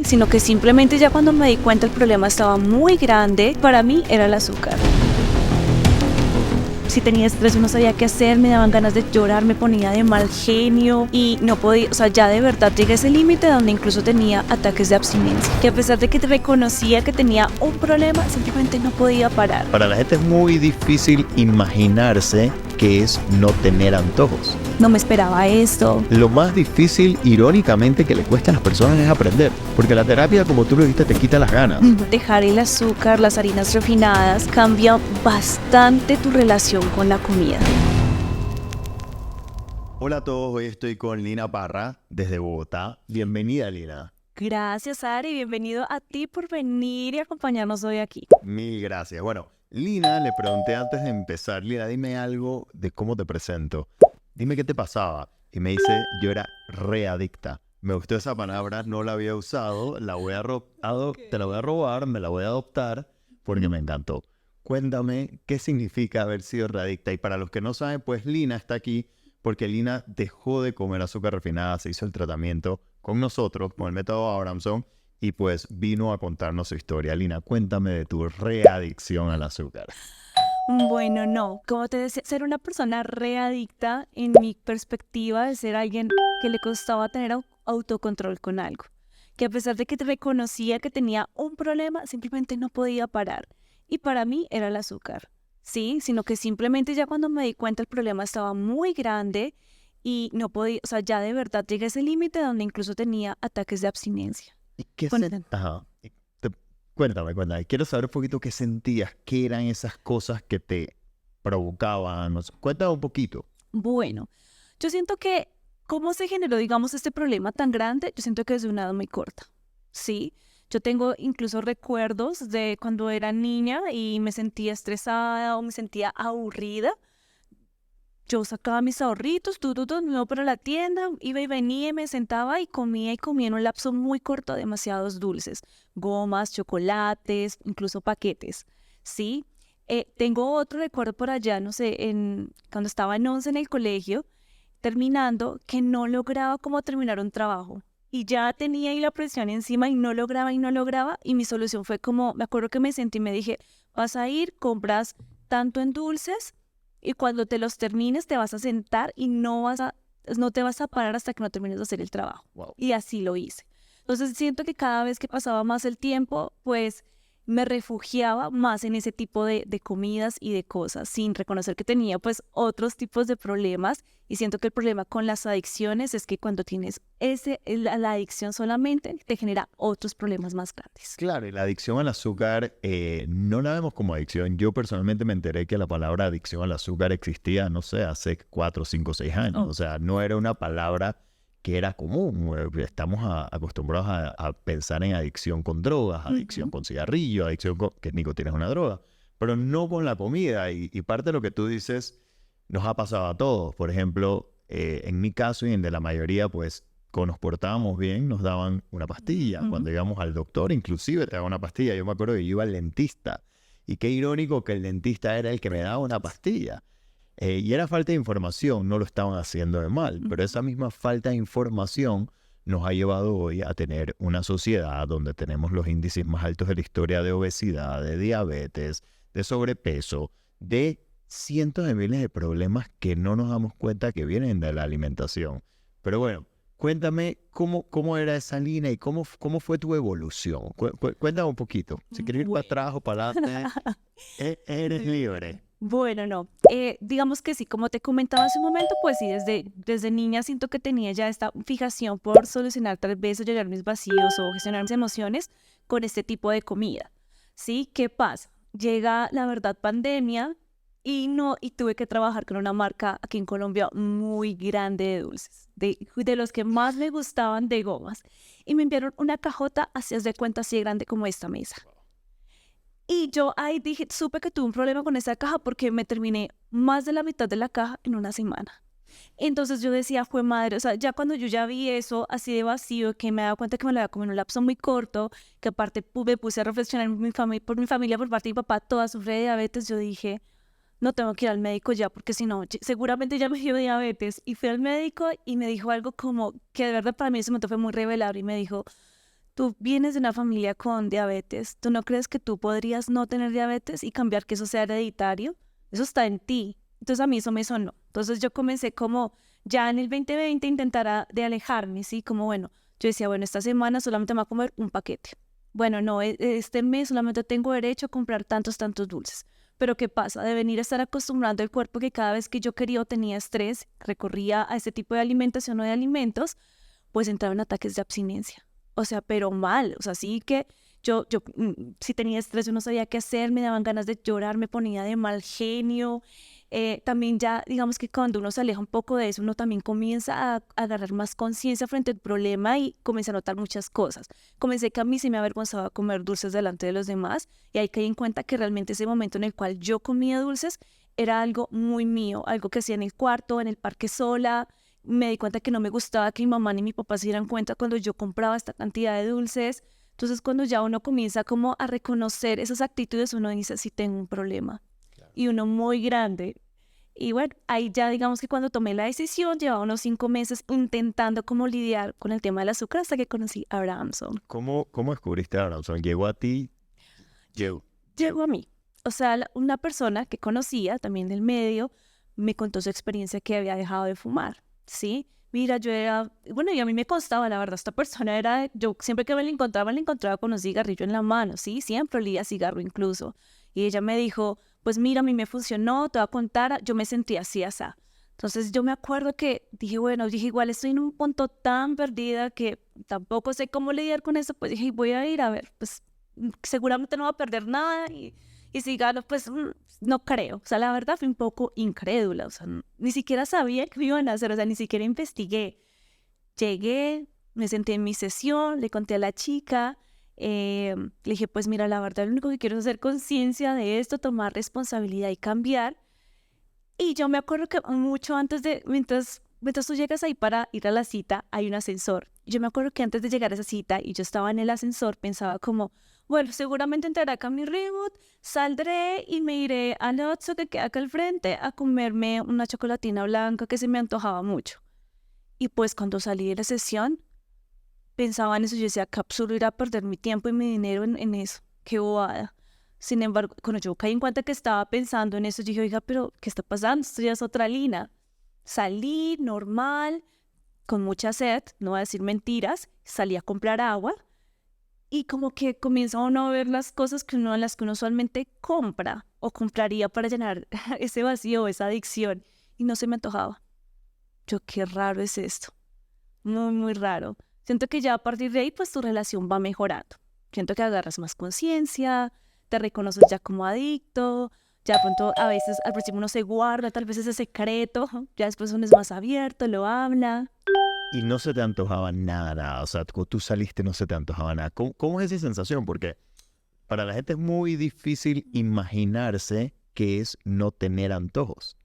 sino que simplemente ya cuando me di cuenta el problema estaba muy grande, para mí era el azúcar. Si tenía estrés no sabía qué hacer, me daban ganas de llorar, me ponía de mal genio y no podía, ya de verdad llegué a ese límite donde incluso tenía ataques de abstinencia, que a pesar de que reconocía que tenía un problema, simplemente no podía parar. Para la gente es muy difícil imaginarse qué es no tener antojos. No me esperaba esto. Lo más difícil, irónicamente, que le cuesta a las personas es aprender, porque la terapia, como tú lo dijiste, te quita las ganas. Dejar el azúcar, las harinas refinadas, cambia bastante tu relación con la comida. Hola a todos, hoy estoy con Lina Parra, desde Bogotá. Bienvenida, Lina. Gracias, Ari, bienvenido a ti por venir y acompañarnos hoy aquí. Mil gracias. Bueno, Lina, le pregunté antes de empezar, Lina, dime algo de cómo te presento. Dime qué te pasaba. Y me dice, yo era readicta. Me gustó esa palabra, no la había usado, te la voy a robar, me la voy a adoptar porque me encantó. Cuéntame qué significa haber sido readicta. Y para los que no saben, pues Lina está aquí porque Lina dejó de comer azúcar refinada, se hizo el tratamiento con nosotros, con el método Abramson, y pues vino a contarnos su historia. Lina, cuéntame de tu readicción al azúcar. Bueno, no. Como te decía, ser una persona readicta, en mi perspectiva, de ser alguien que le costaba tener autocontrol con algo. Que a pesar de que reconocía que tenía un problema, simplemente no podía parar. Y para mí era el azúcar. Sí, sino que simplemente ya cuando me di cuenta el problema estaba muy grande y no podía, ya de verdad llegué a ese límite donde incluso tenía ataques de abstinencia. ¿Y qué Cuéntame. Quiero saber un poquito qué sentías, qué eran esas cosas que te provocaban. No sé, cuéntame un poquito. Bueno, yo siento que cómo se generó, digamos, este problema tan grande, yo siento que es de una edad muy corta, ¿sí? Yo tengo incluso recuerdos de cuando era niña y me sentía estresada o me sentía aburrida. Yo sacaba mis ahorritos, me iba para la tienda, iba y venía y me sentaba y comía en un lapso muy corto demasiados dulces, gomas, chocolates, incluso paquetes, ¿sí? Tengo otro recuerdo por allá, no sé, cuando estaba en 11 en el colegio, terminando, que no lograba como terminar un trabajo. Y ya tenía ahí la presión encima y no lograba, y mi solución fue como, me acuerdo que me senté y me dije, vas a ir, compras tanto en dulces, y cuando te los termines te vas a sentar y no te vas a parar hasta que no termines de hacer el trabajo. Wow. Y así lo hice. Entonces siento que cada vez que pasaba más el tiempo, pues me refugiaba más en ese tipo de comidas y de cosas, sin reconocer que tenía pues otros tipos de problemas. Y siento que el problema con las adicciones es que cuando tienes la adicción solamente te genera otros problemas más grandes. Claro, y la adicción al azúcar no la vemos como adicción. Yo personalmente me enteré que la palabra adicción al azúcar existía, no sé, hace 4, 5, 6 años. Oh. O sea, no era una palabra que era común. Estamos acostumbrados a pensar en adicción con drogas, adicción con cigarrillo, que nicotina es una droga, pero no con la comida. Y parte de lo que tú dices nos ha pasado a todos. Por ejemplo, en mi caso y en de la mayoría, pues, cuando nos portábamos bien, nos daban una pastilla. Cuando íbamos al doctor, inclusive te daban una pastilla. Yo me acuerdo que yo iba al dentista. Y qué irónico que el dentista era el que me daba una pastilla. Y era falta de información, no lo estaban haciendo de mal. Pero esa misma falta de información nos ha llevado hoy a tener una sociedad donde tenemos los índices más altos de la historia de obesidad, de diabetes, de sobrepeso, de cientos de miles de problemas que no nos damos cuenta que vienen de la alimentación. Pero bueno, cuéntame cómo era esa línea y cómo fue tu evolución. Cuéntame un poquito. Si quieres ir para atrás o para adelante, eres libre. Bueno, no. Digamos que sí, como te comentaba hace un momento, pues sí, desde niña siento que tenía ya esta fijación por solucionar tal vez o llenar mis vacíos o gestionar mis emociones con este tipo de comida. ¿Sí? ¿Qué pasa? Llega, la verdad, pandemia y tuve que trabajar con una marca aquí en Colombia muy grande de dulces, de los que más me gustaban de gomas. Y me enviaron una cajota, hacías de cuenta así de grande como esta mesa. Y yo ahí supe que tuve un problema con esa caja porque me terminé más de la mitad de la caja en una semana. Entonces yo decía, fue madre, ya cuando yo ya vi eso así de vacío, que me daba cuenta que me lo había comido en un lapso muy corto, que aparte me puse a reflexionar por mi familia, por parte de mi papá, toda sufre de diabetes, yo dije, no tengo que ir al médico ya, porque si no, seguramente ya me dio diabetes. Y fui al médico y me dijo algo como que de verdad para mí en ese momento fue muy revelador y me dijo, tú vienes de una familia con diabetes, ¿tú no crees que tú podrías no tener diabetes y cambiar que eso sea hereditario? Eso está en ti. Entonces a mí eso me sonó. Entonces yo comencé como ya en el 2020 intentar de alejarme, ¿sí? Como bueno, yo decía, bueno, esta semana solamente me voy a comer un paquete. Bueno, no, este mes solamente tengo derecho a comprar tantos dulces. Pero ¿qué pasa? De venir a estar acostumbrando el cuerpo que cada vez que yo quería o tenía estrés, recorría a ese tipo de alimentación o de alimentos, pues entraban ataques de abstinencia. O sea, pero mal. O sea, sí que si tenía estrés, yo no sabía qué hacer, me daban ganas de llorar, me ponía de mal genio. También ya, digamos que cuando uno se aleja un poco de eso, uno también comienza a agarrar más conciencia frente al problema y comienza a notar muchas cosas. Comencé que a mí se me avergonzaba comer dulces delante de los demás y ahí caí en cuenta que realmente ese momento en el cual yo comía dulces era algo muy mío, algo que hacía en el cuarto, en el parque sola. Me di cuenta que no me gustaba que mi mamá ni mi papá se dieran cuenta cuando yo compraba esta cantidad de dulces. Entonces, cuando ya uno comienza como a reconocer esas actitudes, uno dice, sí tengo un problema. Claro. Y uno muy grande. Y bueno, ahí ya digamos que cuando tomé la decisión, llevaba unos 5 meses intentando cómo lidiar con el tema del azúcar hasta que conocí a Abramson. ¿Cómo descubriste a Abramson? ¿Llegó a ti? Llegó a mí. O sea, una persona que conocía también del medio me contó su experiencia que había dejado de fumar, ¿sí? Mira, yo era, bueno, y a mí me constaba, la verdad, esta persona era, yo siempre que me la encontraba con un cigarrillo en la mano, ¿sí? Siempre olía a cigarro incluso. Y ella me dijo, pues mira, a mí me funcionó, te voy a contar, yo me sentía así, así. Entonces yo me acuerdo que dije, bueno, dije, igual estoy en un punto tan perdida que tampoco sé cómo lidiar con eso, pues dije, voy a ir a ver, pues seguramente no va a perder nada y si gano, pues no creo. O sea, la verdad fui un poco incrédula, o sea, ni siquiera sabía qué me iban a hacer, o sea, ni siquiera investigué. Llegué, me senté en mi sesión, le conté a la chica, le dije, pues mira, la verdad lo único que quiero es hacer conciencia de esto, tomar responsabilidad y cambiar. Y yo me acuerdo que mucho antes de, mientras tú llegas ahí para ir a la cita, hay un ascensor. Yo me acuerdo que antes de llegar a esa cita y yo estaba en el ascensor, pensaba como, bueno, seguramente entraré acá a mi reboot, saldré y me iré al Oxxo que queda acá al frente a comerme una chocolatina blanca que se me antojaba mucho. Y pues cuando salí de la sesión, pensaba en eso, yo decía, qué absurdo ir a perder mi tiempo y mi dinero en eso, qué bobada. Sin embargo, cuando yo caí en cuenta que estaba pensando en eso, yo dije, oiga, pero ¿qué está pasando? Esto ya es otra línea. Salí normal, con mucha sed, no voy a decir mentiras, salí a comprar agua y como que comienza uno a ver las cosas las que uno usualmente compra o compraría para llenar ese vacío, esa adicción, y no se me antojaba. Yo, qué raro es esto, muy, muy raro. Siento que ya a partir de ahí, pues tu relación va mejorando. Siento que agarras más conciencia, te reconoces ya como adicto, ya pronto a veces al principio uno se guarda tal vez ese secreto, ya después uno es más abierto, lo habla. Y no se te antojaba nada, o sea, cuando tú saliste no se te antojaba nada. ¿Cómo es esa sensación? Porque para la gente es muy difícil imaginarse qué es no tener antojos.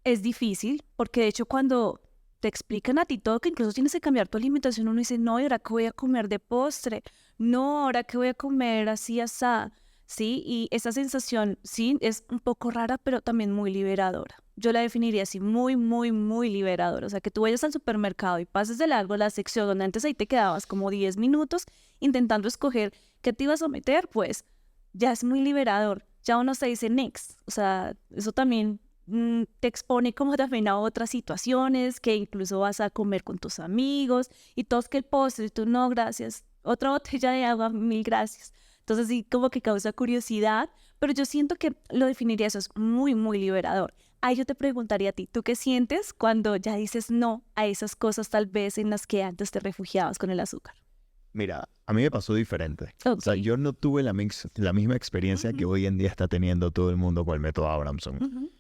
Es difícil, porque de hecho cuando te explican a ti todo, que incluso tienes que cambiar tu alimentación, uno dice, no, ¿y ahora qué voy a comer de postre? No, ¿ahora qué voy a comer así, asá? Sí, y esa sensación, sí, es un poco rara, pero también muy liberadora. Yo la definiría así, muy, muy, muy liberadora. O sea, que tú vayas al supermercado y pases de largo la sección donde antes ahí te quedabas como 10 minutos intentando escoger qué te ibas a meter, pues ya es muy liberador. Ya uno se dice next. O sea, eso también te expone como también a otras situaciones, que incluso vas a comer con tus amigos y todos que el postre, y tú no, gracias, otra botella de agua, mil gracias. Entonces sí, como que causa curiosidad, pero yo siento que lo definiría eso, es muy, muy liberador. Ahí yo te preguntaría a ti, ¿tú qué sientes cuando ya dices no a esas cosas tal vez en las que antes te refugiabas con el azúcar? Mira, a mí me pasó diferente. Okay. O sea, yo no tuve la misma experiencia que hoy en día está teniendo todo el mundo con el método Abramson.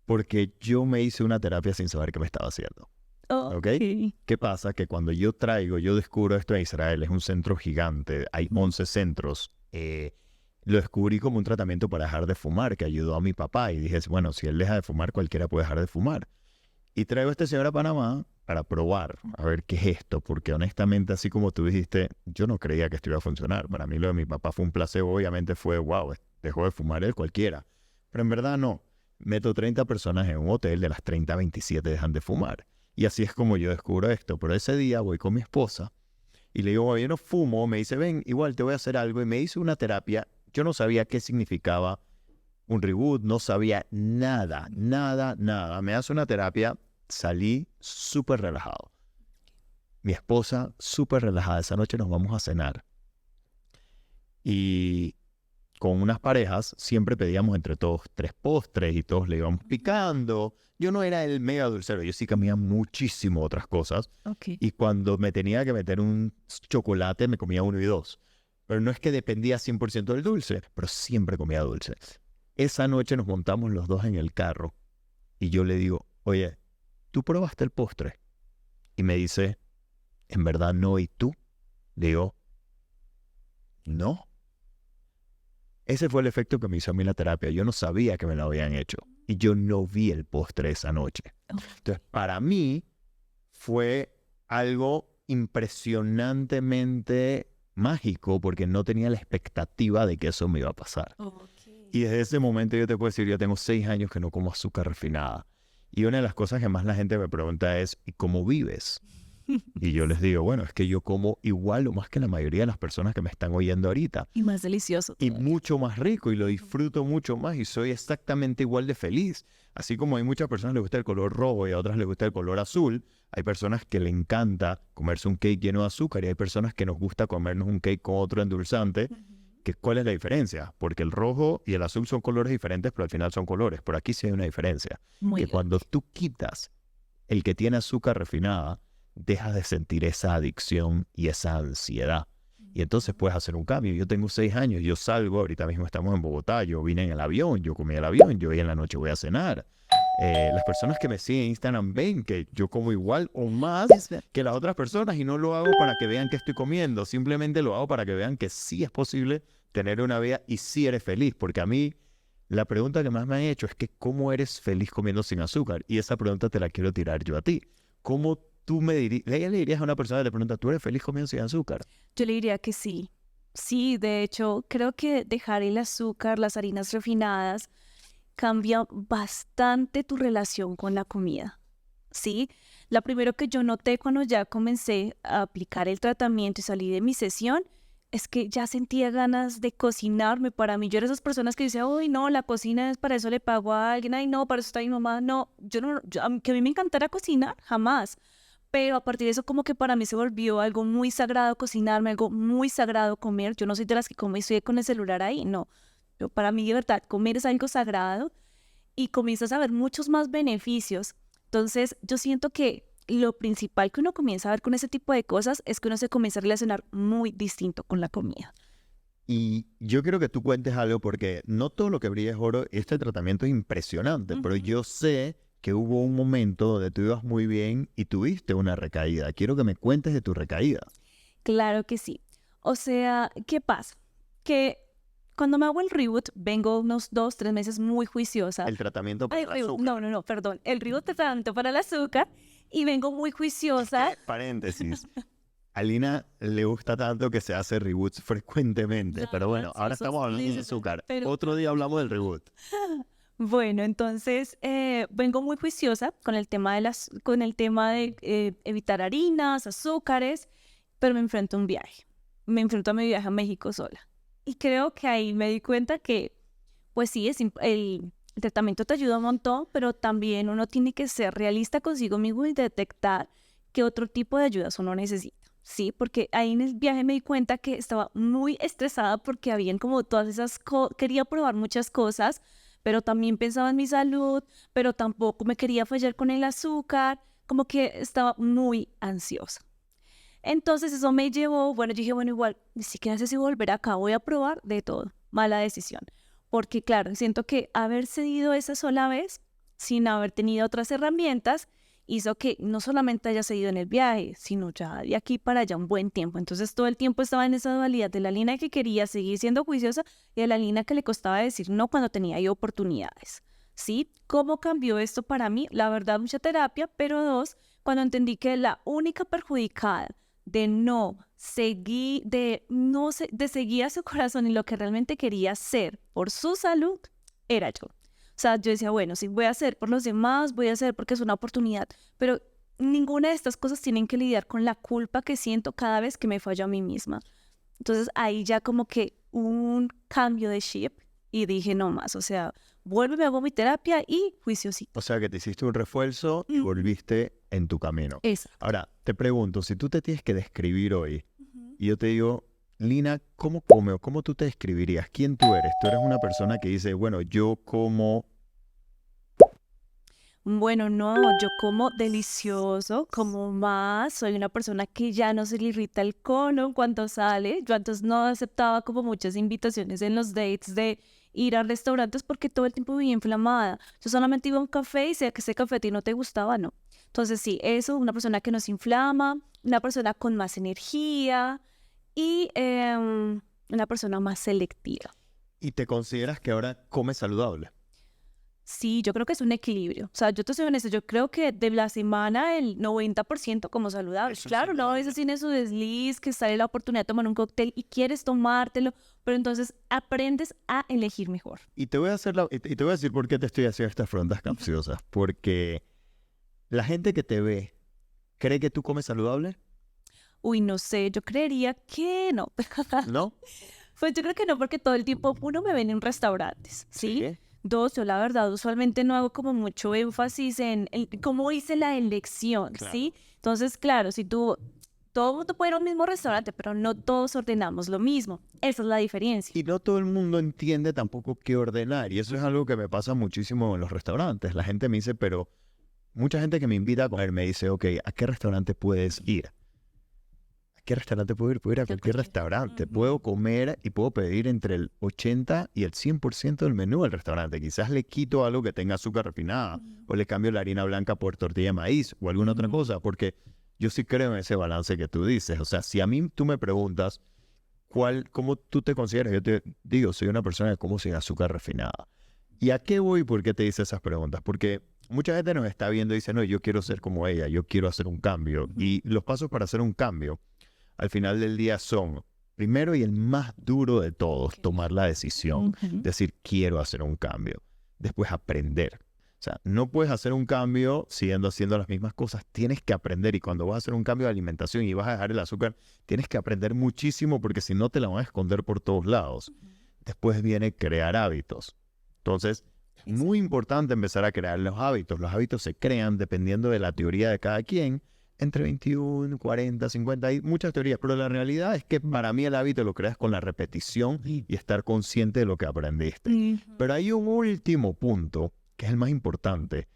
Porque yo me hice una terapia sin saber qué me estaba haciendo. ¿Okay? ¿Qué pasa? Que cuando yo descubro esto en Israel, es un centro gigante, hay 11 centros. Lo descubrí como un tratamiento para dejar de fumar, que ayudó a mi papá. Y dije, bueno, si él deja de fumar, cualquiera puede dejar de fumar. Y traigo a este señor a Panamá para probar, a ver qué es esto. Porque honestamente, así como tú dijiste, yo no creía que esto iba a funcionar. Para mí lo de mi papá fue un placebo, obviamente fue, wow, dejó de fumar él cualquiera. Pero en verdad no. Meto 30 personas en un hotel, de las 30, 27 dejan de fumar. Y así es como yo descubro esto. Pero ese día voy con mi esposa Y le digo, yo no fumo. Me dice, ven, igual te voy a hacer algo. Y me hizo una terapia. Yo no sabía qué significaba un reboot, no sabía nada, nada, nada. Me hace una terapia, salí súper relajado. Mi esposa súper relajada. Esa noche nos vamos a cenar. Y con unas parejas siempre pedíamos entre todos 3 postres y todos le íbamos picando. Yo no era el mega dulcero, yo sí comía muchísimo otras cosas. Ok. Y cuando me tenía que meter un chocolate, me comía 1 y 2. Pero no es que dependía 100% del dulce, pero siempre comía dulce. Esa noche nos montamos los dos en el carro y yo le digo, oye, ¿tú probaste el postre? Y me dice, en verdad no, ¿y tú? Le digo, no. Ese fue el efecto que me hizo a mí la terapia. Yo no sabía que me lo habían hecho. Y yo no vi el postre esa noche. Entonces, para mí fue algo impresionantemente mágico porque no tenía la expectativa de que eso me iba a pasar. Y desde ese momento yo te puedo decir, yo tengo 6 años que no como azúcar refinada. Y una de las cosas que más la gente me pregunta es, ¿y cómo vives? Y yo les digo, bueno, es que yo como igual o más que la mayoría de las personas que me están oyendo ahorita. Y más delicioso. Y mucho más rico y lo disfruto mucho más y soy exactamente igual de feliz. Así como hay muchas personas que les gusta el color rojo y a otras les gusta el color azul, hay personas que le encanta comerse un cake lleno de azúcar y hay personas que nos gusta comernos un cake con otro endulzante. ¿Cuál es la diferencia? Porque el rojo y el azul son colores diferentes, pero al final son colores. Por aquí sí hay una diferencia. Muy Que bien. cuando tú quitas el que tiene azúcar refinada, dejas de sentir esa adicción y esa ansiedad. Y entonces puedes hacer un cambio. Yo tengo 6 años, yo salgo, ahorita mismo estamos en Bogotá, yo vine en el avión, yo comí el avión, yo hoy en la noche voy a cenar. Las personas que me siguen en Instagram ven que yo como igual o más Es verdad. que las otras personas y no lo hago para que vean que estoy comiendo, simplemente lo hago para que vean que sí es posible tener una vida y sí eres feliz, porque a mí la pregunta que más me han hecho es que ¿cómo eres feliz comiendo sin azúcar? Y esa pregunta te la quiero tirar yo a ti. ¿Cómo tú me dirías, le dirías a una persona que te pregunta, ¿tú eres feliz comiendo sin azúcar? Yo le diría que sí. Sí, de hecho, creo que dejar el azúcar, las harinas refinadas, cambia bastante tu relación con la comida. ¿Sí? Lo primero que yo noté cuando ya comencé a aplicar el tratamiento y salí de mi sesión es que ya sentía ganas de cocinarme para mí. Yo era esas personas que dicen, uy, no, la cocina es para eso le pago a alguien, ay, no, para eso está mi mamá. No, yo no, que a mí me encantara cocinar, jamás. Pero a partir de eso como que para mí se volvió algo muy sagrado cocinarme, algo muy sagrado comer. Yo no soy de las que come y estoy con el celular ahí, no. Pero para mí de verdad comer es algo sagrado y comienzas a ver muchos más beneficios. Entonces yo siento que lo principal que uno comienza a ver con ese tipo de cosas es que uno se comienza a relacionar muy distinto con la comida. Y yo quiero que tú cuentes algo porque no todo lo que brilla es oro. Este tratamiento es impresionante, pero Ujú. yo sé que hubo un momento donde tú ibas muy bien y tuviste una recaída. Quiero que me cuentes de tu recaída. Claro que sí. O sea, ¿qué pasa? Que cuando me hago el reboot, vengo unos 2, 3 meses muy juiciosa. El tratamiento para Ay, el reboot, azúcar. no, perdón. El reboot es tanto para el azúcar y vengo muy juiciosa. Paréntesis. A Lina le gusta tanto que se hace reboots frecuentemente. Claro, Pero bueno, ahora ansiosos, estamos hablando de dices, azúcar. pero Otro día hablamos del reboot. bueno, entonces vengo muy juiciosa con el tema con el tema de evitar harinas, azúcares, pero me enfrento a un viaje. Me enfrento a mi viaje a México sola. Y creo que ahí me di cuenta que, pues sí, el tratamiento te ayuda un montón, pero también uno tiene que ser realista consigo mismo y detectar qué otro tipo de ayudas uno necesita. Sí, porque ahí en el viaje me di cuenta que estaba muy estresada porque habían como todas esas cosas, quería probar muchas cosas, pero también pensaba en mi salud, pero tampoco me quería fallar con el azúcar, como que estaba muy ansiosa. Entonces eso me llevó, bueno, yo dije, bueno, igual, ni siquiera sé si volver acá, voy a probar de todo. Mala decisión. Porque claro, siento que haber cedido esa sola vez, sin haber tenido otras herramientas, hizo que no solamente haya seguido en el viaje, sino ya de aquí para allá un buen tiempo. Entonces todo el tiempo estaba en esa dualidad de la Lina que quería seguir siendo juiciosa y de la Lina que le costaba decir no cuando tenía ahí oportunidades. ¿Sí? ¿Cómo cambió esto para mí? La verdad, mucha terapia, pero 2, cuando entendí que la única perjudicada de no seguir, de seguir a su corazón y lo que realmente quería hacer por su salud, era yo. O sea, yo decía, bueno, sí voy a hacer por los demás, voy a hacer porque es una oportunidad, pero ninguna de estas cosas tienen que lidiar con la culpa que siento cada vez que me fallo a mí misma. Entonces ahí ya como que un cambio de chip y dije no más, o sea, vuelvo, me hago mi terapia y juiciosito. O sea, que te hiciste un refuerzo y volviste en tu camino. Exacto. Ahora, te pregunto, si tú te tienes que describir hoy, Ujú. y yo te digo, Lina, ¿cómo come o cómo tú te describirías? ¿Quién tú eres? Tú eres una persona que dice, bueno, yo como... Bueno, no, yo como delicioso, como más, soy una persona que ya no se le irrita el colon cuando sale. Yo antes no aceptaba como muchas invitaciones en los dates de ir a restaurantes porque todo el tiempo vivía inflamada. Yo solamente iba a un café y sé que ese café a ti no te gustaba, no. Entonces sí, eso, una persona que no se inflama, una persona con más energía y una persona más selectiva. ¿Y te consideras que ahora comes saludable? Sí, yo creo que es un equilibrio. O sea, yo te soy honesta, yo creo que de la semana el 90% como saludable. Eso es Claro, no, a veces tiene su desliz, que sale la oportunidad de tomar un cóctel y quieres tomártelo, pero entonces aprendes a elegir mejor. Y te voy a hacer y te voy a decir por qué te estoy haciendo estas preguntas capciosas. Porque la gente que te ve cree que tú comes saludable, Uy, no sé, yo creería que no. ¿no? Pues yo creo que no, porque todo el tiempo, uno, me ven en restaurantes, ¿sí? Sí. Dos, yo la verdad usualmente no hago como mucho énfasis en cómo hice la elección, Claro. ¿sí? Entonces, claro, si tú, todo el mundo puede ir al mismo restaurante, pero no todos ordenamos lo mismo. Esa es la diferencia. Y no todo el mundo entiende tampoco qué ordenar. Y eso es algo que me pasa muchísimo en los restaurantes. La gente me dice, pero mucha gente que me invita a comer me dice, ok, ¿a qué restaurante puedes ir? ¿A qué restaurante puedo ir? Puedo ir a cualquier restaurante. Ujú. Puedo comer y puedo pedir entre el 80 y el 100% del menú del restaurante. Quizás le quito algo que tenga azúcar refinada o le cambio la harina blanca por tortilla de maíz o alguna otra Ujú. cosa. Porque yo sí creo en ese balance que tú dices. O sea, si a mí tú me preguntas, ¿cómo tú te consideras? Yo te digo, soy una persona que como sin azúcar refinada. ¿Y a qué voy? ¿Por qué te hice esas preguntas? Porque mucha gente nos está viendo y dice, no, yo quiero ser como ella, yo quiero hacer un cambio. Ujú. Y los pasos para hacer un cambio, al final del día son, primero y el más duro de todos, Ok. tomar la decisión, Ujú. decir, quiero hacer un cambio. Después aprender. O sea, no puedes hacer un cambio siguiendo haciendo las mismas cosas. Tienes que aprender. Y cuando vas a hacer un cambio de alimentación y vas a dejar el azúcar, tienes que aprender muchísimo porque si no te la van a esconder por todos lados. Después viene crear hábitos. Entonces, es muy importante empezar a crear los hábitos. Los hábitos se crean dependiendo de la teoría de cada quien, entre 21, 40, 50, hay muchas teorías, pero la realidad es que para mí el hábito lo creas con la repetición y estar consciente de lo que aprendiste. Ujú. Pero hay un último punto que es el más importante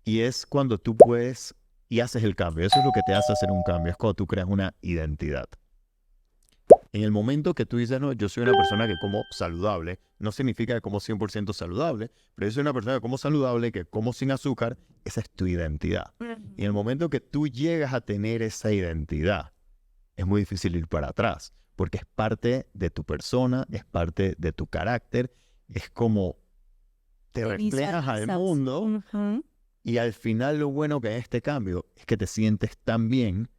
y es cuando tú puedes y haces el cambio. Eso es lo que te hace hacer un cambio, es cuando tú creas una identidad. En el momento que tú dices, no, yo soy una persona que como saludable, no significa que como 100% saludable, pero yo soy una persona que como saludable, que como sin azúcar, esa es tu identidad. Y en el momento que tú llegas a tener esa identidad, es muy difícil ir para atrás, porque es parte de tu persona, es parte de tu carácter, es como te reflejas al Visualizas. mundo Ujú. y al final lo bueno que es este cambio es que te sientes tan bien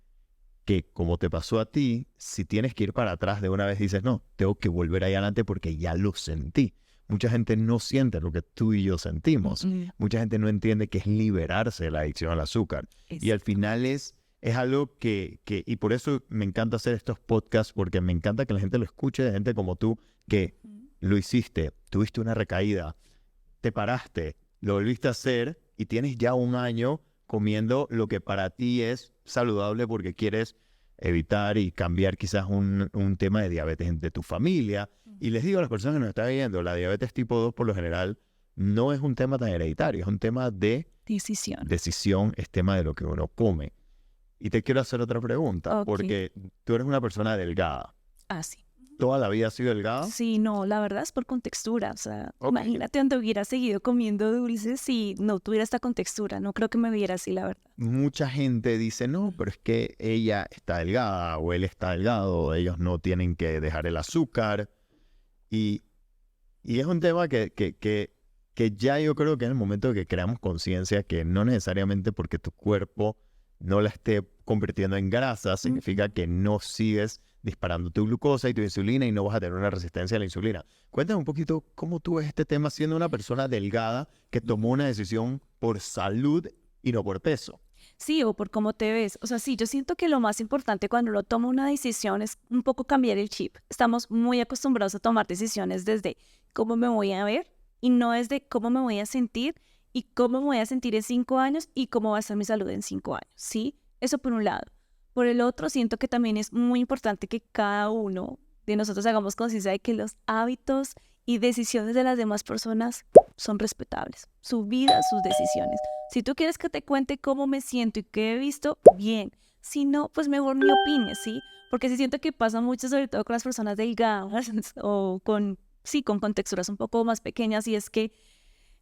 que como te pasó a ti, si tienes que ir para atrás de una vez dices, no, tengo que volver ahí adelante porque ya lo sentí. Mucha gente no siente lo que tú y yo sentimos. Ujú. Mucha gente no entiende que es liberarse de la adicción al azúcar. Y al final es algo y por eso me encanta hacer estos podcasts, porque me encanta que la gente lo escuche, de gente como tú, que lo hiciste, tuviste una recaída, te paraste, lo volviste a hacer y tienes ya un año comiendo lo que para ti es saludable porque quieres evitar y cambiar quizás un tema de diabetes de tu familia. Y les digo a las personas que nos están viendo, la diabetes tipo 2 por lo general no es un tema tan hereditario, es un tema de Decisión. decisión, es tema de lo que uno come. Y te quiero hacer otra pregunta, Ok. porque tú eres una persona delgada. Así. ¿Toda la vida has sido delgada? Sí, no, la verdad es por contextura. O sea, Ok. imagínate donde hubiera seguido comiendo dulces si no tuviera esta contextura. No creo que me viera así, la verdad. Mucha gente dice, no, pero es que ella está delgada o él está delgado, ellos no tienen que dejar el azúcar. Y es un tema que ya yo creo que en el momento que creamos conciencia que no necesariamente porque tu cuerpo no la esté convirtiendo en grasa, significa que no sigues disparando tu glucosa y tu insulina y no vas a tener una resistencia a la insulina. Cuéntame un poquito cómo tú ves este tema siendo una persona delgada que tomó una decisión por salud y no por peso. Sí, o por cómo te ves. O sea, sí, yo siento que lo más importante cuando uno toma una decisión es un poco cambiar el chip. Estamos muy acostumbrados a tomar decisiones desde cómo me voy a ver y no desde cómo me voy a sentir y cómo me voy a sentir en 5 años y cómo va a ser mi salud en 5 años, ¿sí? Eso por un lado. Por el otro, siento que también es muy importante que cada uno de nosotros hagamos conciencia de que los hábitos y decisiones de las demás personas son respetables. Su vida, sus decisiones. Si tú quieres que te cuente cómo me siento y qué he visto, bien. Si no, pues mejor ni opines, ¿sí? Porque sí siento que pasa mucho, sobre todo con las personas delgadas o con, sí, con contexturas un poco más pequeñas, y es que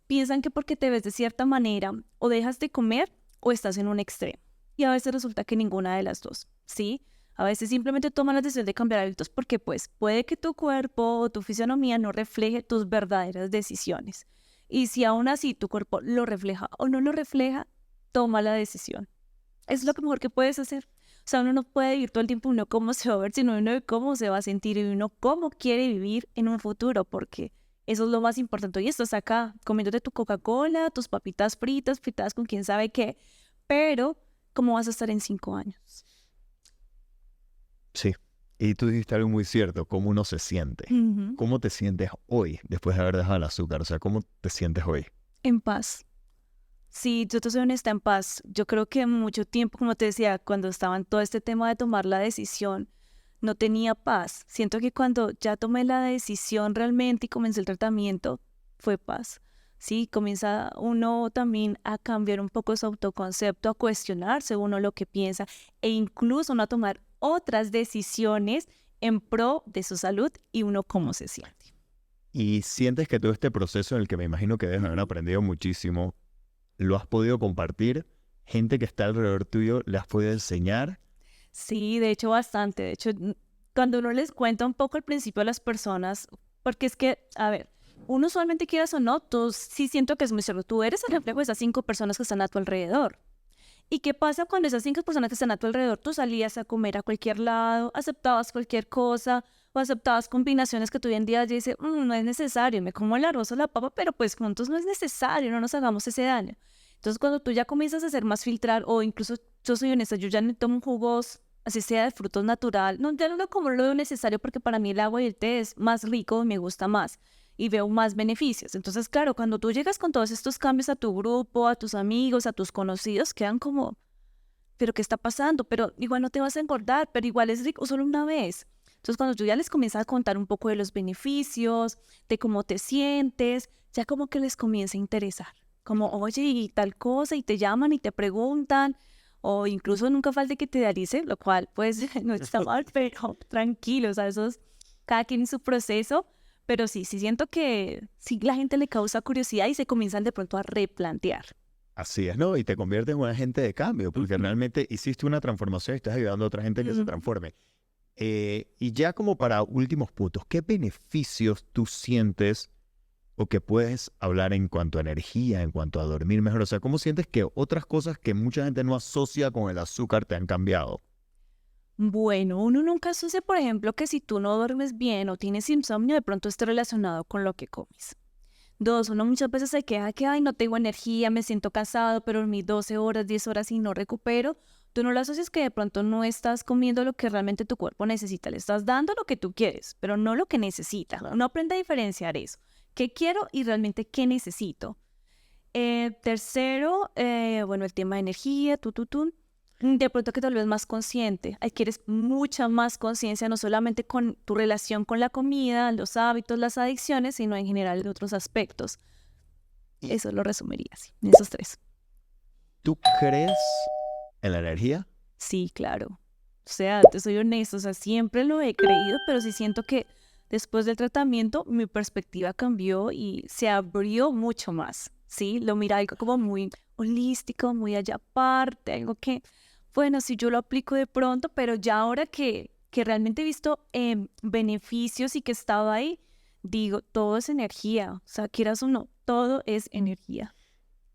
piensan que porque te ves de cierta manera o dejas de comer o estás en un extremo. Y a veces resulta que ninguna de las dos, ¿sí? A veces simplemente toman la decisión de cambiar hábitos porque pues puede que tu cuerpo o tu fisionomía no refleje tus verdaderas decisiones. Y si aún así tu cuerpo lo refleja o no lo refleja, toma la decisión. Es lo que mejor que puedes hacer. O sea, uno no puede vivir todo el tiempo uno cómo se va a ver, sino uno de cómo se va a sentir y uno cómo quiere vivir en un futuro, porque eso es lo más importante. Y estás acá comiéndote tu Coca-Cola, tus papitas fritas, fritadas con quién sabe qué, pero ¿cómo vas a estar en 5 años? Sí. Y tú dijiste algo muy cierto, cómo uno se siente. Ujú. ¿Cómo te sientes hoy después de haber dejado el azúcar? O sea, ¿cómo te sientes hoy? En paz. Sí, yo te soy honesta, en paz. Yo creo que mucho tiempo, como te decía, cuando estaba en todo este tema de tomar la decisión, no tenía paz. Siento que cuando ya tomé la decisión realmente y comencé el tratamiento, fue paz. Sí, comienza uno también a cambiar un poco su autoconcepto, a cuestionarse uno lo que piensa e incluso uno a tomar otras decisiones en pro de su salud y uno cómo se siente. Y sientes que todo este proceso en el que me imagino que debes haber aprendido muchísimo, lo has podido compartir, gente que está alrededor tuyo, le has podido enseñar. Sí, de hecho bastante. De hecho, cuando uno les cuenta un poco al principio a las personas, porque es que, a ver, uno usualmente quieras o no, tú sí siento que es muy cierto. Tú eres el reflejo de esas 5 personas que están a tu alrededor. ¿Y qué pasa cuando esas 5 personas que están a tu alrededor, tú salías a comer a cualquier lado, aceptabas cualquier cosa o aceptabas combinaciones que tú hoy en día dices, no es necesario, me como el arroz o la papa, pero pues juntos no es necesario, no nos hagamos ese daño. Entonces, cuando tú ya comienzas a hacer más filtrar, o incluso, yo soy honesta, yo ya no tomo jugos, así sea de frutos natural, no, ya no lo como lo necesario porque para mí el agua y el té es más rico y me gusta más y veo más beneficios. Entonces, claro, cuando tú llegas con todos estos cambios a tu grupo, a tus amigos, a tus conocidos, quedan como, pero ¿qué está pasando? Pero igual no te vas a engordar, pero igual es rico solo una vez. Entonces, cuando tú ya les comienzas a contar un poco de los beneficios, de cómo te sientes, ya como que les comienza a interesar. Como, oye, y tal cosa, y te llaman y te preguntan, o incluso nunca falte que te dialicen, lo cual pues no está mal, pero tranquilo, o sea, eso es cada quien en su proceso, pero sí, sí siento que sí la gente le causa curiosidad y se comienzan de pronto a replantear. Así es, ¿no? Y te conviertes en un agente de cambio, porque Ujú. realmente hiciste una transformación y estás ayudando a otra gente a que se Ujú. transforme. Y ya como para últimos puntos, ¿qué beneficios tú sientes o que puedes hablar en cuanto a energía, en cuanto a dormir mejor? O sea, ¿cómo sientes que otras cosas que mucha gente no asocia con el azúcar te han cambiado? Bueno, uno nunca asocia, por ejemplo, que si tú no duermes bien o tienes insomnio, de pronto esté relacionado con lo que comes. Dos, uno muchas veces se queja que, ay, no tengo energía, me siento cansado, pero dormí 12 horas, 10 horas y no recupero. Tú no lo asocias que de pronto no estás comiendo lo que realmente tu cuerpo necesita. Le estás dando lo que tú quieres, pero no lo que necesitas. No aprende a diferenciar eso. ¿Qué quiero y realmente qué necesito? Tercero, bueno, el tema de energía, tú. De pronto que tal vez más consciente, adquieres mucha más conciencia, no solamente con tu relación con la comida, los hábitos, las adicciones, sino en general de otros aspectos. ¿Y Eso lo resumiría así, en esos tres. tú crees en la energía? Sí, claro. O sea, te soy honesto, o sea, siempre lo he creído, pero sí siento que después del tratamiento mi perspectiva cambió y se abrió mucho más, ¿sí? Lo mira algo como muy holístico, muy allá aparte, algo que, bueno, sí yo lo aplico de pronto, pero ya ahora que realmente he visto beneficios y que he estado ahí, digo, todo es energía, o sea, quieras o no, todo es energía.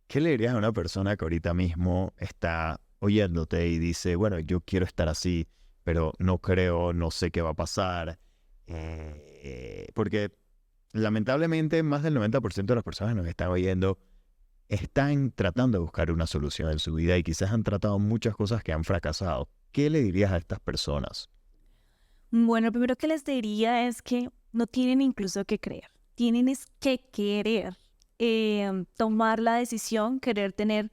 ¿Qué le dirías a una persona que ahorita mismo está oyéndote y dice, bueno, yo quiero estar así, pero no creo, no sé qué va a pasar? Porque lamentablemente más del 90% de las personas que nos están oyendo están tratando de buscar una solución en su vida y quizás han tratado muchas cosas que han fracasado. ¿Qué le dirías a estas personas? Bueno, lo primero que les diría es que no tienen incluso que creer, tienen es que querer tomar la decisión, querer tener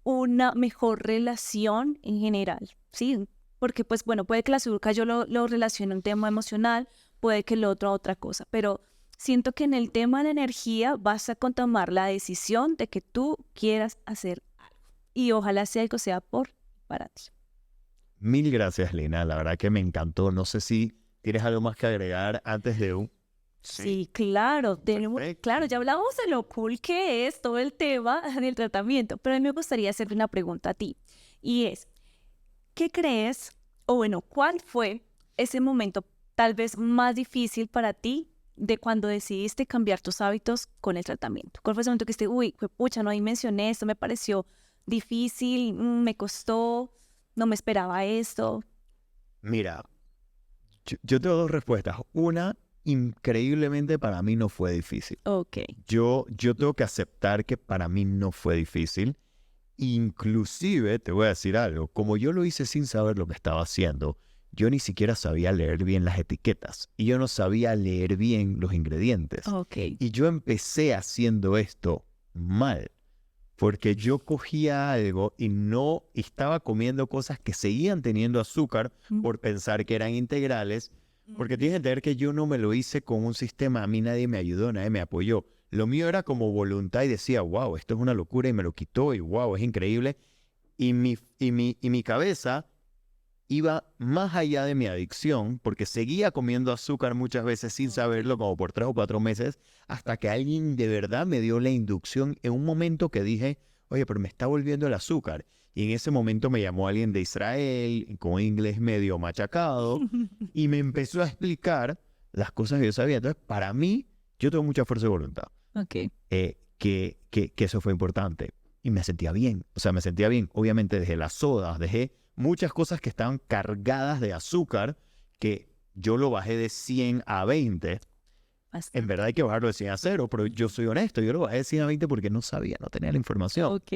una mejor relación en general, ¿sí? Porque, pues, bueno, puede que la azúcar yo lo relacione a un tema emocional, puede que el otro a otra cosa, pero siento que en el tema de la energía basta con tomar la decisión de que tú quieras hacer algo y ojalá sea algo sea para ti. Mil gracias, Lina. La verdad que me encantó. No sé si tienes algo más que agregar antes de un... Sí, claro, Perfecto. claro, ya hablamos de lo cool que es todo el tema del tratamiento, pero a mí me gustaría hacerte una pregunta a ti y es, ¿qué crees, o bueno, cuál fue ese momento tal vez más difícil para ti de cuando decidiste cambiar tus hábitos con el tratamiento? ¿Cuál fue ese momento que dijiste, uy, pucha, no mencioné esto, me pareció difícil, me costó, no me esperaba esto? Mira, yo tengo dos respuestas. Una, increíblemente para mí no fue difícil. Ok. Yo tengo que aceptar que para mí no fue difícil. Inclusive, te voy a decir algo, como yo lo hice sin saber lo que estaba haciendo, yo ni siquiera sabía leer bien las etiquetas y yo no sabía leer bien los ingredientes. Ok. Y yo empecé haciendo esto mal, porque yo cogía algo y no estaba comiendo cosas que seguían teniendo azúcar por pensar que eran integrales, porque tienes que entender que yo no me lo hice con un sistema, a mí nadie me ayudó, nadie me apoyó. Lo mío era como voluntad y decía, wow, esto es una locura y me lo quitó y wow, es increíble. Y mi cabeza iba más allá de mi adicción porque seguía comiendo azúcar muchas veces sin saberlo, como por 3 o 4 meses, hasta que alguien de verdad me dio la inducción en un momento que dije, oye, pero me está volviendo el azúcar. Y en ese momento me llamó alguien de Israel, con inglés medio machacado, y me empezó a explicar las cosas que yo sabía. Entonces, para mí, yo tengo mucha fuerza de voluntad, Ok. que eso fue importante. Y me sentía bien, o sea, me sentía bien. Obviamente dejé las sodas, dejé muchas cosas que estaban cargadas de azúcar, que yo lo bajé de 100 a 20. En verdad hay que bajarlo de 100 a 0, pero yo soy honesto, yo lo bajé de 100 a 20 porque no sabía, no tenía la información. Ok.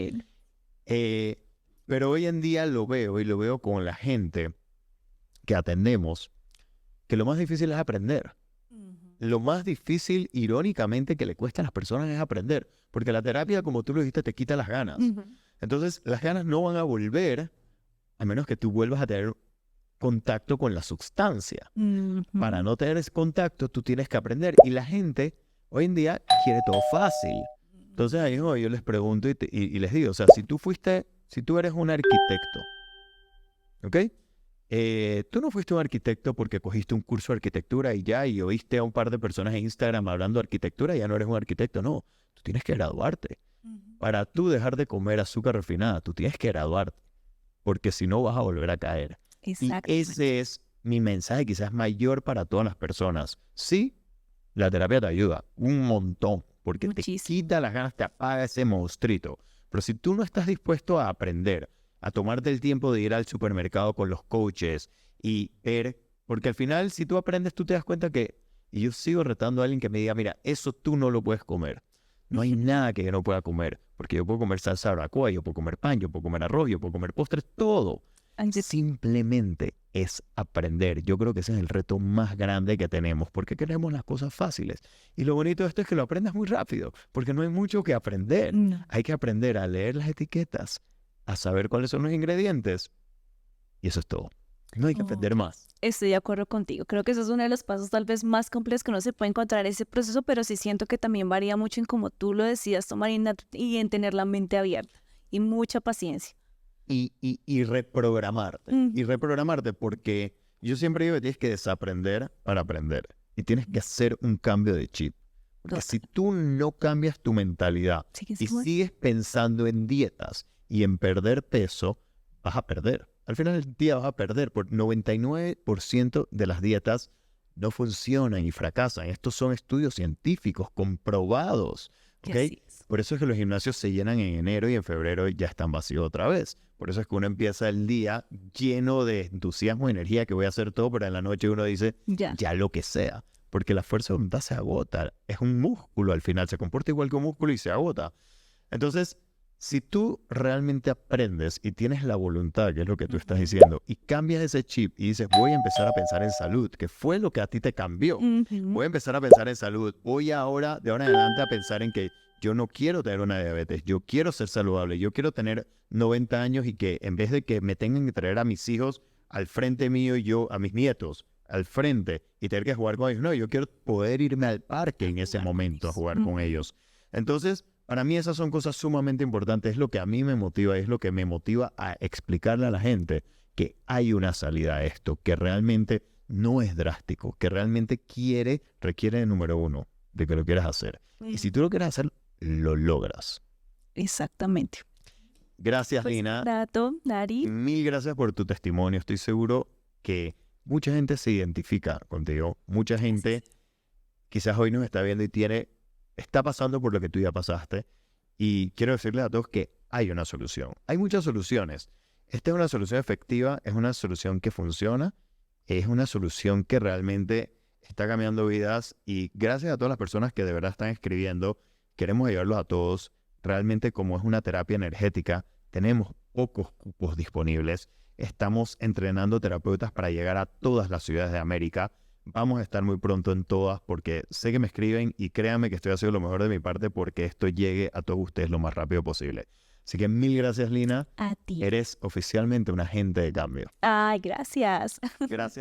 Eh, pero hoy en día lo veo y lo veo con la gente que atendemos, que lo más difícil es aprender. Lo más difícil, irónicamente, que le cuesta a las personas es aprender, porque la terapia, como tú lo dijiste, te quita las ganas. Entonces, las ganas no van a volver a menos que tú vuelvas a tener contacto con la sustancia. Para no tener ese contacto, tú tienes que aprender. Y la gente, hoy en día, quiere todo fácil. Entonces, ahí yo les pregunto y les digo, o sea, si tú eres un arquitecto, ¿ok? Tú no fuiste un arquitecto porque cogiste un curso de arquitectura y ya, y oíste a un par de personas en Instagram hablando de arquitectura, ya no eres un arquitecto, no. Tú tienes que graduarte. Para tú dejar de comer azúcar refinada, tú tienes que graduarte, porque si no vas a volver a caer. Y ese es mi mensaje quizás mayor para todas las personas. Sí, la terapia te ayuda un montón, porque te quita las ganas, te apaga ese monstruito. Pero si tú no estás dispuesto a aprender, a tomarte el tiempo de ir al supermercado con los coaches y ver, porque al final si tú aprendes, tú te das cuenta que, y yo sigo retando a alguien que me diga, mira, eso tú no lo puedes comer. No hay nada que yo no pueda comer, porque yo puedo comer salsa barbacoa, yo puedo comer pan, yo puedo comer arroz, yo puedo comer postres, todo. Simplemente es aprender. Yo creo que ese es el reto más grande que tenemos, porque queremos las cosas fáciles. Y lo bonito de esto es que lo aprendas muy rápido, porque no hay mucho que aprender. Hay que aprender a leer las etiquetas, a saber cuáles son los ingredientes, y eso es todo. No hay que aprender más. Estoy de acuerdo contigo. Creo que eso es uno de los pasos tal vez más complejos que uno se puede encontrar ese proceso, pero sí siento que también varía mucho en cómo tú lo decidas tomar y en tener la mente abierta y mucha paciencia. Y reprogramarte. Y reprogramarte porque yo siempre digo que tienes que desaprender para aprender. Y tienes que hacer un cambio de chip. Porque si tú no cambias tu mentalidad y sigues pensando en dietas y en perder peso, vas a perder. Al final del día vas a perder. Por 99% de las dietas no funcionan y fracasan. Estos son estudios científicos comprobados. ¿Okay? Por eso es que los gimnasios se llenan en enero y en febrero ya están vacíos otra vez. Por eso es que uno empieza el día lleno de entusiasmo y energía que voy a hacer todo, pero en la noche uno dice, ya lo que sea. Porque la fuerza de voluntad se agota. Es un músculo al final, se comporta igual que un músculo y se agota. Entonces, si tú realmente aprendes y tienes la voluntad, que es lo que tú estás diciendo, y cambias ese chip y dices, voy a empezar a pensar en salud, que fue lo que a ti te cambió. Voy a empezar a pensar en salud. Voy ahora, de ahora en adelante, a pensar en que yo no quiero tener una diabetes, yo quiero ser saludable, yo quiero tener 90 años y que en vez de que me tengan que traer a mis hijos al frente mío y yo a mis nietos al frente y tener que jugar con ellos, no, yo quiero poder irme al parque en ese momento a jugar con ellos. Entonces, para mí esas son cosas sumamente importantes, es lo que a mí me motiva, es lo que me motiva a explicarle a la gente que hay una salida a esto, que realmente no es drástico, que realmente requiere, número uno, de que lo quieras hacer. Y si tú lo quieres hacer, lo logras. Exactamente. Gracias, Pues, Lina. Dato, Dari. Mil gracias por tu testimonio. Estoy seguro que mucha gente se identifica contigo. Mucha gente quizás hoy nos está viendo y está pasando por lo que tú ya pasaste. Y quiero decirles a todos que hay una solución. Hay muchas soluciones. Esta es una solución efectiva, es una solución que funciona, es una solución que realmente está cambiando vidas. Y gracias a todas las personas que de verdad están escribiendo, queremos ayudarlos a todos. Realmente, como es una terapia energética, tenemos pocos cupos disponibles. Estamos entrenando terapeutas para llegar a todas las ciudades de América. Vamos a estar muy pronto en todas porque sé que me escriben y créanme que estoy haciendo lo mejor de mi parte porque esto llegue a todos ustedes lo más rápido posible. Así que mil gracias, Lina. A ti. Eres oficialmente un agente de cambio. Ay, gracias. Gracias.